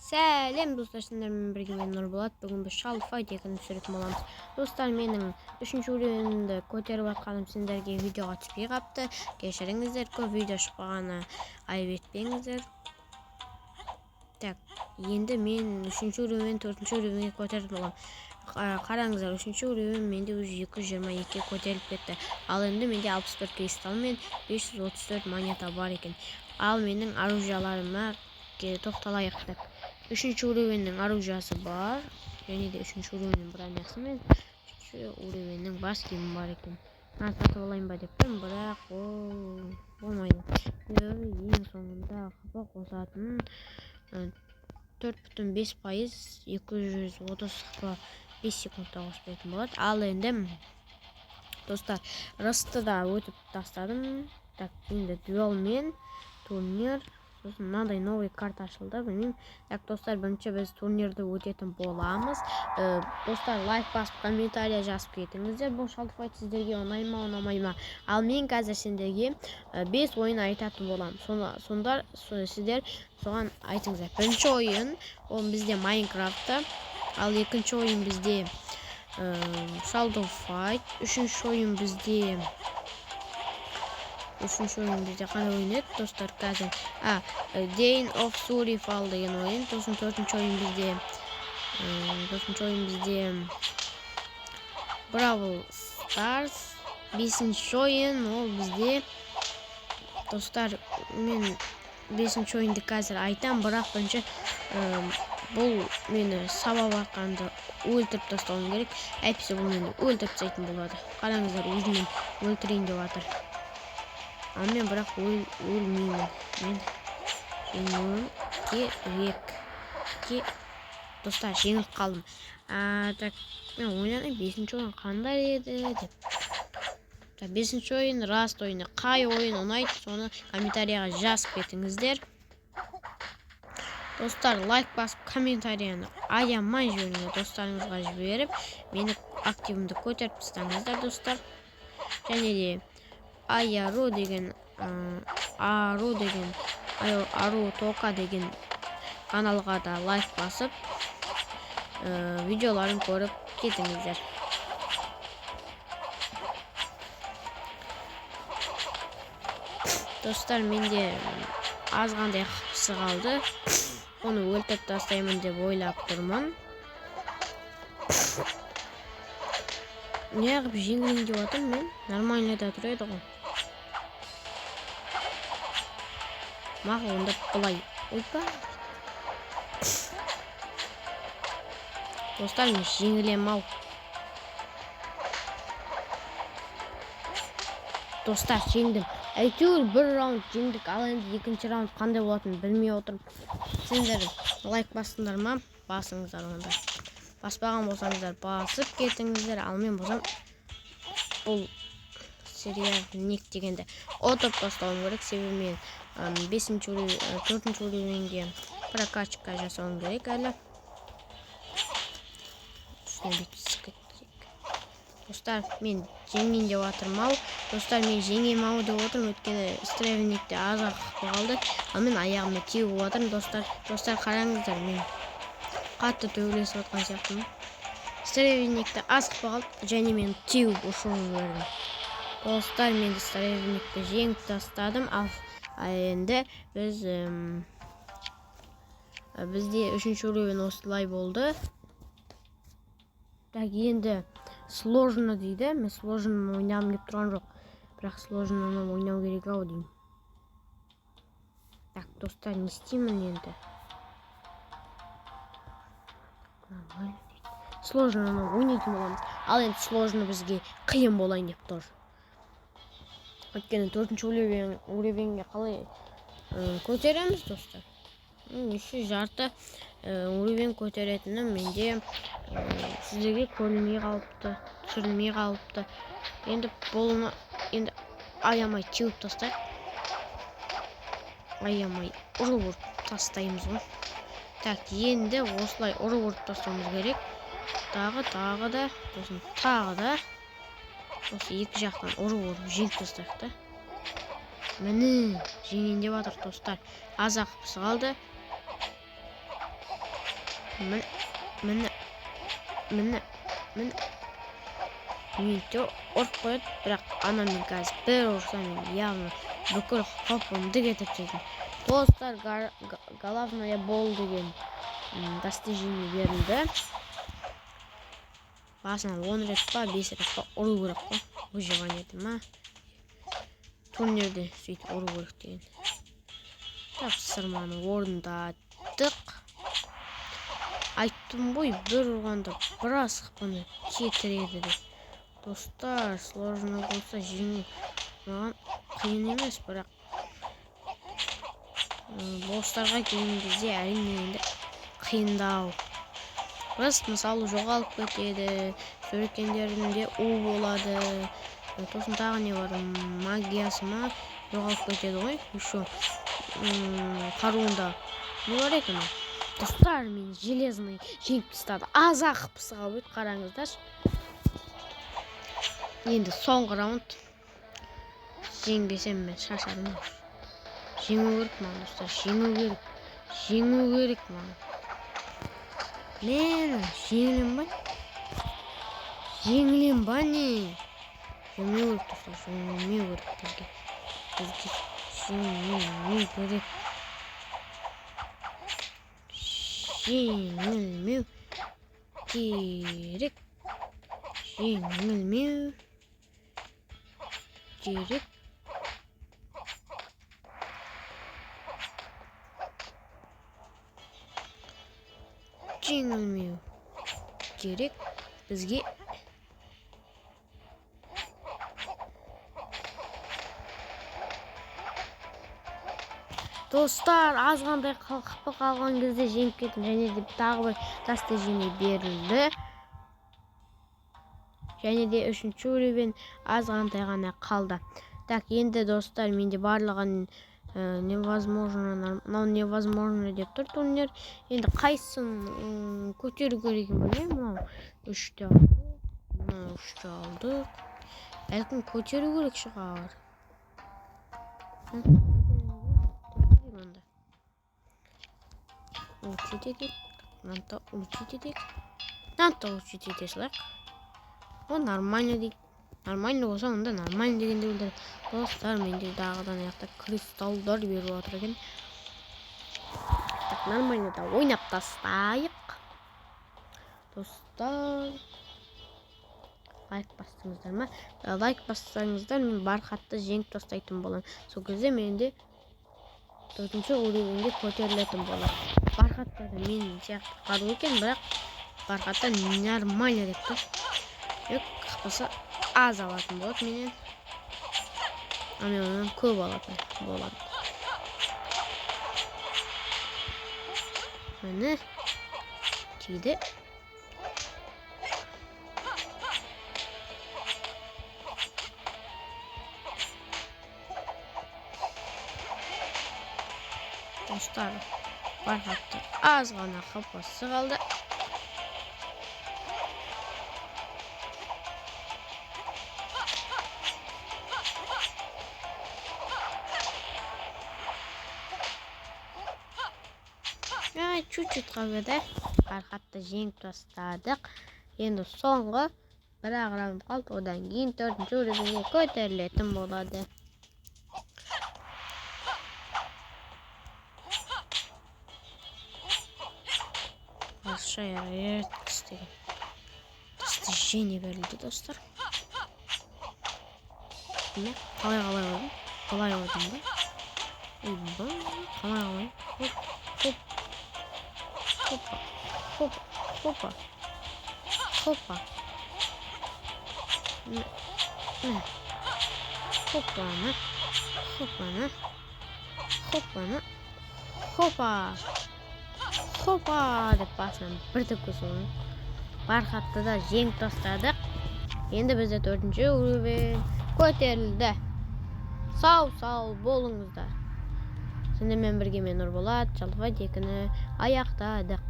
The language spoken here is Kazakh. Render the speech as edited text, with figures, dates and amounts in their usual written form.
Сәлем достар, сендермен бірге мен Нұрболат. Бүгін біз Шалды Файт екінің түсіретін боламыз. Достар, менің 3-ші уровеньді көтеріп атқаным сендерге видеоға түспей қапты. Кешіріңіздер, көп видео шықпағаны айып етпеңіздер. Так, енді мен 3-ші уровень 4-ші уровеньге көтеріп боламын. Қараңыздар, 3-ші уровень менде уже 222 көтеріліп кетті. Ал енді менде 64 кристалл мен 534 монета бар екен. Ал менің оружияларыма тоқталайық. 3-ші уровеньнің оружиясы бар, және де 3-ші уровеньнің бронясы мен 3-ші уровеньнің бас киімі бар екен. Сатып алайын ба деп тұрмын, бірақ ол болмайды. Ең соңында қапа қосатын 4,5% 230 қапа 5 секундта қоспайтын болады. Ал енді достар, рысты да өтіп тастадым. Так, енді дуэл мен турнир. Сосын мынандай новый карта ашылды, білмеймін. Так, достар, бірінші біз турнирді өтетін боламыз. Достар, лайк басып, комментария жазып кетіңіздер. Бұл Шалды Файт сіздерге ұнай ма, ұнамай ма? Ал мен қазір сендерге 5 ойын айтатын боламын. Сонда сіздер соған айтыңыздар. Бірінші ойын ол бізде Майнкрафтта, ал екінші ойын бізде Шалды Файт, үшінші ойын бізде қандай ойын еді, достар, қазір Dane of Survival деген ойын. Сосын төртінші ойын бізде Brawl Stars. Бесінші ойын ол бізде, достар, мен бесінші ойынды қазір айтам, бірақ бірінші бұл мені сабап атқанды өлтіріп тастауым керек. Әйтпесе бұл мені өлтіріп тастайтын болады. Қараңыздар, өзіммен өлтірейін деп жатыр. Ал мен бірақ өлмеймін. Мен жеңуім керек. Достар, жеңіліп қалдым. Так, мен ойнадым, 5-ші ойын қандай еді деп. 5-ші ойын раст ойыны. Қай ойын ұнайды, соны комментарияға жазып кетіңіздер. Достар, лайк басып, комментарияны аямай жіберіңіздер. Достарыңызға жіберіп, мені активімді көтеріп тастаңыздар, достар. Және де Ару Тока деген каналға да лайк басып, видеоларын көріп кетіңіздер. Достар, менде азғандай қапысы қалды. Оны өлтіріп тастаймын деп ойлап тұрмын. Неғып жеңілін деп атым мен? Нормальныйда тұреді ғой. Мақыл, онда бұлай. Ойпа. Достар, мен жеңілем ау. Достар, жеңдім. Әйтеуір бір раунд жеңдік, ал енді екінші раунд қандай болатынын білмей отырмын. Сендер лайк басыңдар ма? Басыңыздар онда. Баспаған болсаңыздар басып кетіңіздер. Ал мен болсам бұл серия ник дегенде отып тастауым керек. Себебі мен 4-ші уровеньге прокачка жасауым керек әлі. Достар, мен жеңейін деп жатырмын. Достар, мен жеңейін ау деп отырмын. Өйткені стревникте азақ қалды. Ал мен аяғыма теуіп отырмын, достар, қараңыздар, мен қатты төбелесіп отқан сияқтымын. Стревникте азық қалды, және мен теуіп ұшуым жібердім. Достар, мен стревникті жеңіп тастадым. Ал енді бізде 3-ші уровень осылай болды. Так, енді сложно дейді. Мен сложно ойнағым келіп тұрған жоқ. Бірақ сложно ойнау керек ау деймін. Так, достар, не істеймін енді? Сложно ойнайтын боламыз. Ал енді сложно бізге қиын болайын деп тұр. Өйткені 4-ші уровеньге қалай көтереміз, достар? Еще жарты уровень көтеретінім менде сіздерге көрілмей қалыпты, түсірілмей қалыпты. Енді аямай теуіп тастайық. Аямай ұрып тастаймыз ғой. Так, енді осылай ұрып тастауымыз керек. Тағы да, сосын тағы да. Осы екі жақтан ұрып жеңіп тастайық та. Міне, жеңейін деп жатыр, достар. Аз ақпысы қалды. Міне. Менде ұрып қояды, бірақ анаммен қазір бір ұрса мен яғни бүкіл қопымды кетіп тастайтын. Достар, головная бол деген достижение берілді. Басынан 10 рет па, 5 рет па ұру керек қой. Выживаниеде ма? Турнирде сөйтіп ұру керек деген. Тапсырманы орындадық. Айттым ғой, бір ұрғанда біраз қыпыны кетіреді деп. Достар, сложно болса жеңу маған қиын емес, бірақ бостарға келген кезде әрине қиындау. Біз мысалы жоғалып кетеді, сөрекендерінде у болады. Тосын тағы не бар, магиясы ма жоғалып кетеді ғой. Еще қаруында не бар екен? Достар, мен железный жеңіп тастады. Аз-ақ пысыға өт, қараңыздаршы. Енді соңғы раунд. Жеңбесем мен шашарым. Жеңу керек маған, достар, жеңу керек маған. Мен жеңілем ба не? Жеңілмеу керек, достар, жеңілмеу керек бізге. Жеңілмеу керек. Жеңілмеу керек. Жеңілмеу керек. Жеңілмеу керек бізге. Достар, азғандай қылқыпы қалған кезде жеңіп кеттім, және де тағы бір достижение берілді. Және де 3-ші уровень азғандай ғана қалды. Так, енді достар, менде барлығын невозможно деп тұр турнир. Енді қайсын көтеру керек білмеймін. Мынау 3-ті алдық. Әлкім көтеру керек шығар. Учить едік. Мынанда учить едік. О, нормально дейік. Нормально болса, онда нормально дегенде білдір. Достар, менде дағыдан аяқта кристалдар беріп отыр екен. Так, нормально да ойнап тастайық. Достар, лайк бастыңыздар ма? Лайк бастаңыздар, мен бархатты жеңіп тастайтын боламын. Сол кезде менде 4-ші уровеньге көтерілетін болады. Бархатта да мен сияқты қару екен, бірақ бархатта нормально деп тұр. Қыпысы аз алатын болады менен. Мен онан көп алатын болады. Міне тиді. Достар, бархатта аз ғана қылпасы қалды. Чуть-чуть қалды. Бархатты жеңіп тастадық. Енді соңғы бір-ақ раунд қалды. Одан кейін 4-ші уровеньге көтерілетін болады. Большая редкость деген достижение берілді, достар. Міне, қалай қойдым? Қалай қойдым ба? Қалай қойдым? Хопа. Хопа деп басынан бір түпкі соның. Бархатты да жеңіп тастадық. Енді бізде 4-ші уровень көтерілді. Сау болыңыздар. Сендермен бірге мен Нұрболат, Шалфай Текіні аяқтадық.